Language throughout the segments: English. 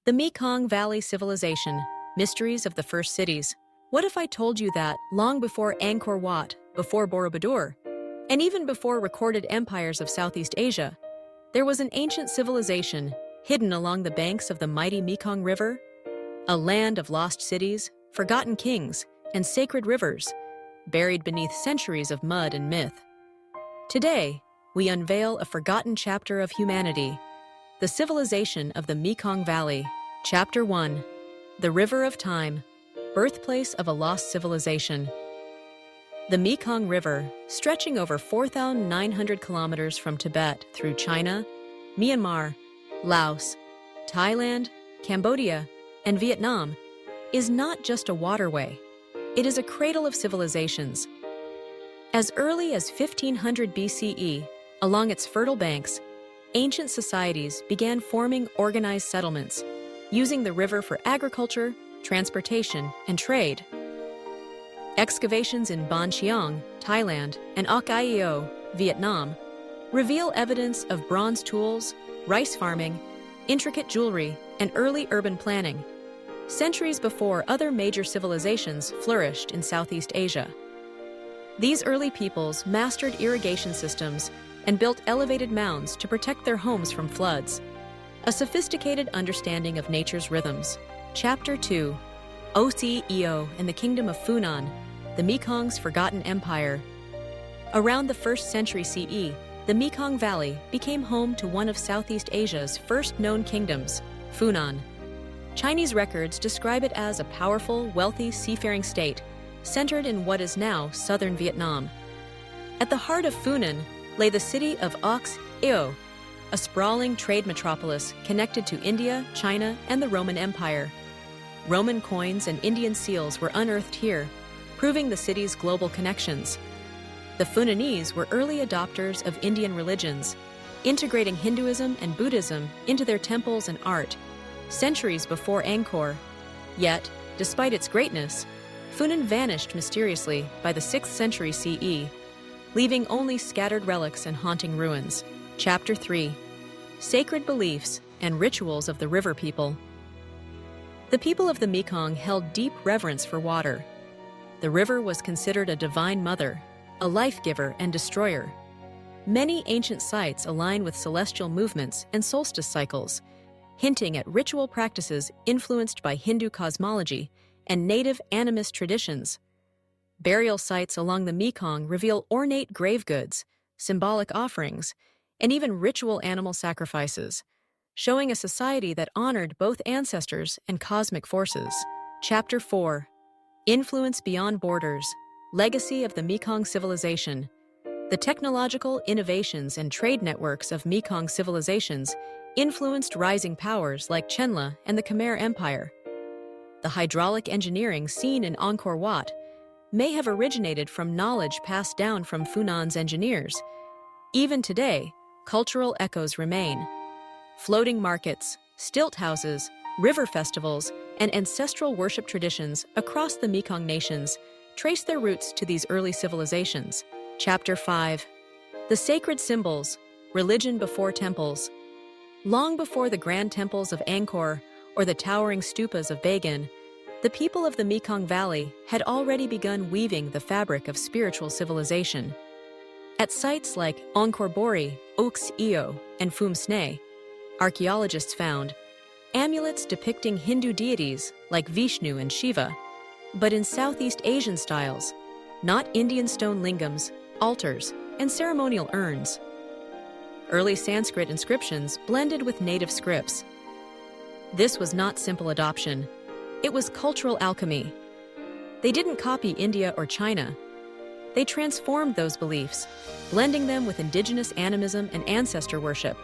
The Mekong Valley Civilization, Mysteries of the First Cities. What if I told you that, long before Angkor Wat, before Borobudur, and even before recorded empires of Southeast Asia, there was an ancient civilization hidden along the banks of the mighty Mekong River? A land of lost cities, forgotten kings, and sacred rivers, buried beneath centuries of mud and myth. Today, we unveil a forgotten chapter of humanity, the civilization of the Mekong Valley. Chapter 1. The River of Time, birthplace of a lost civilization. The Mekong River, stretching over 4,900 kilometers from Tibet through China, Myanmar, Laos, Thailand, Cambodia, and Vietnam, is not just a waterway. It is a cradle of civilizations. As early as 1500 BCE, along its fertile banks, ancient societies began forming organized settlements, using the river for agriculture, transportation, and trade. Excavations in Ban Chiang, Thailand, and Ak Ai O, Vietnam, reveal evidence of bronze tools, rice farming, intricate jewelry, and early urban planning, centuries before other major civilizations flourished in Southeast Asia. These early peoples mastered irrigation systems and built elevated mounds to protect their homes from floods. A sophisticated understanding of nature's rhythms. Chapter 2. Eo and the Kingdom of Funan, the Mekong's Forgotten Empire. Around the 1st century CE, the Mekong Valley became home to one of Southeast Asia's first known kingdoms, Funan. Chinese records describe it as a powerful, wealthy seafaring state, centered in what is now southern Vietnam. At the heart of Funan lay the city of Eo, a sprawling trade metropolis connected to India, China, and the Roman Empire. Roman coins and Indian seals were unearthed here, proving the city's global connections. The Funanese were early adopters of Indian religions, integrating Hinduism and Buddhism into their temples and art, centuries before Angkor. Yet, despite its greatness, Funan vanished mysteriously by the 6th century CE, leaving only scattered relics and haunting ruins. Chapter 3. Sacred Beliefs and Rituals of the River People. The people of the Mekong held deep reverence for water. The river was considered a divine mother, a life-giver and destroyer. Many ancient sites align with celestial movements and solstice cycles, hinting at ritual practices influenced by Hindu cosmology and native animist traditions. Burial sites along the Mekong reveal ornate grave goods, symbolic offerings, and even ritual animal sacrifices, showing a society that honored both ancestors and cosmic forces. Chapter 4. Influence Beyond Borders, Legacy of the Mekong Civilization. The technological innovations and trade networks of Mekong civilizations influenced rising powers like Chenla and the Khmer Empire. The hydraulic engineering seen in Angkor Wat may have originated from knowledge passed down from Funan's engineers. Even today, cultural echoes remain. Floating markets, stilt houses, river festivals, and ancestral worship traditions across the Mekong nations trace their roots to these early civilizations. Chapter 5. The Sacred Symbols, Religion Before Temples. Long before the grand temples of Angkor or the towering stupas of Bagan, the people of the Mekong Valley had already begun weaving the fabric of spiritual civilization. At sites like Angkor Bori, Eo, and Phum Sne, archaeologists found amulets depicting Hindu deities like Vishnu and Shiva, but in Southeast Asian styles, not Indian stone lingams, altars, and ceremonial urns. Early Sanskrit inscriptions blended with native scripts. This was not simple adoption. It was cultural alchemy. They didn't copy India or China. They transformed those beliefs, blending them with indigenous animism and ancestor worship.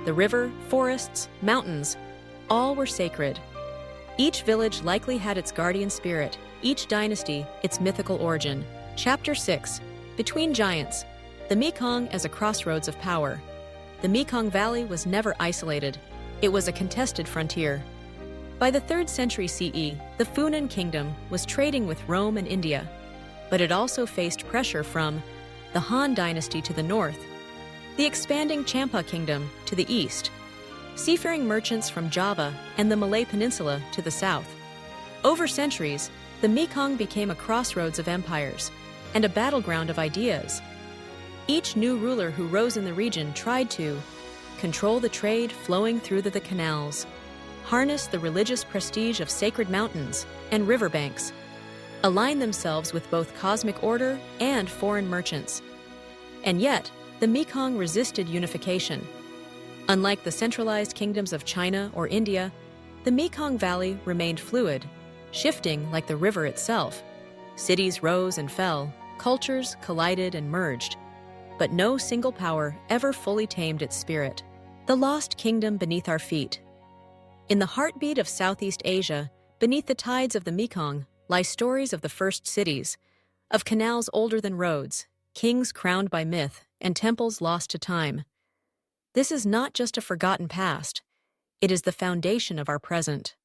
The river, forests, mountains, all were sacred. Each village likely had its guardian spirit, each dynasty its mythical origin. Chapter 6. Between Giants, the Mekong as a crossroads of power. The Mekong Valley was never isolated. It was a contested frontier. By the 3rd century CE, the Funan Kingdom was trading with Rome and India, but it also faced pressure from the Han dynasty to the north, the expanding Champa Kingdom to the east, seafaring merchants from Java and the Malay Peninsula to the south. Over centuries, the Mekong became a crossroads of empires and a battleground of ideas. Each new ruler who rose in the region tried to control the trade flowing through the canals, harness the religious prestige of sacred mountains and riverbanks, align themselves with both cosmic order and foreign merchants. And yet, the Mekong resisted unification. Unlike the centralized kingdoms of China or India, the Mekong Valley remained fluid, shifting like the river itself. Cities rose and fell, cultures collided and merged, but no single power ever fully tamed its spirit. The lost kingdom beneath our feet. In the heartbeat of Southeast Asia, beneath the tides of the Mekong, lie stories of the first cities, of canals older than roads, kings crowned by myth, and temples lost to time. This is not just a forgotten past, it is the foundation of our present.